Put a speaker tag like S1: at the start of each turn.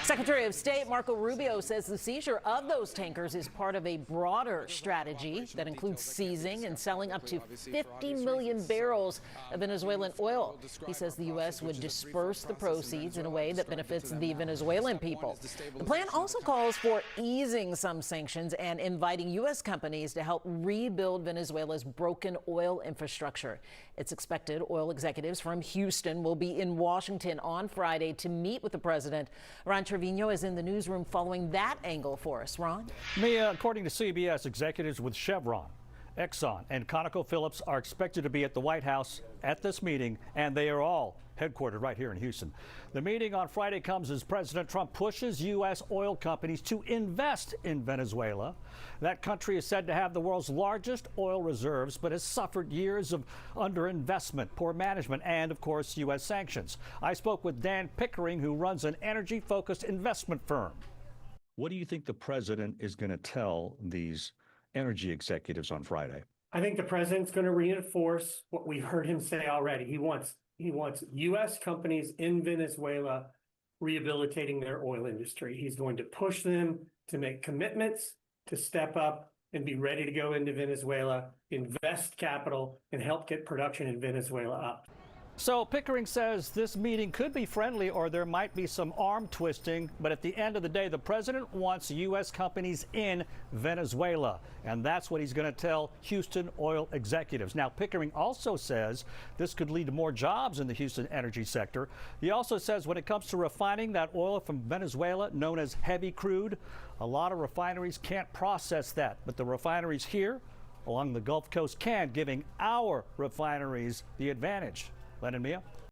S1: Secretary of State Marco Rubio says the seizure of those tankers is part of a broader strategy that includes seizing and selling up to 50 million barrels of Venezuelan oil. He says the U.S. would disperse the proceeds in a way that benefits the Venezuelan people. The plan also calls for easing some sanctions and inviting U.S. companies to help rebuild Venezuela's broken oil infrastructure. It's expected oil executives from Houston will be in Washington on Friday to meet with the president. Ron Trevino is in the newsroom following that angle for us. Ron?
S2: Mia, according to CBS, executives with Chevron, Exxon, and ConocoPhillips are expected to be at the White House at this meeting, and they are all headquartered right here in Houston. The meeting on Friday comes as President Trump pushes U.S. oil companies to invest in Venezuela. That country is said to have the world's largest oil reserves, but has suffered years of underinvestment, poor management, and, of course, U.S. sanctions. I spoke with Dan Pickering, who runs an energy-focused investment firm. What do you think the president is going to tell these energy executives on Friday?
S3: I think the president's going to reinforce what we've heard him say already. He wants U.S. companies in Venezuela rehabilitating their oil industry. He's going to push them to make commitments, to step up and be ready to go into Venezuela, invest capital, and help get production in Venezuela up.
S2: So Pickering says this meeting could be friendly or there might be some arm twisting, but at the end of the day, the president wants U.S. companies in Venezuela, and that's what he's going to tell Houston oil executives. Now, Pickering also says this could lead to more jobs in the Houston energy sector. He also says when it comes to refining that oil from Venezuela, known as heavy crude, a lot of refineries can't process that, but the refineries here along the Gulf Coast can, giving our refineries the advantage. Len and Mia?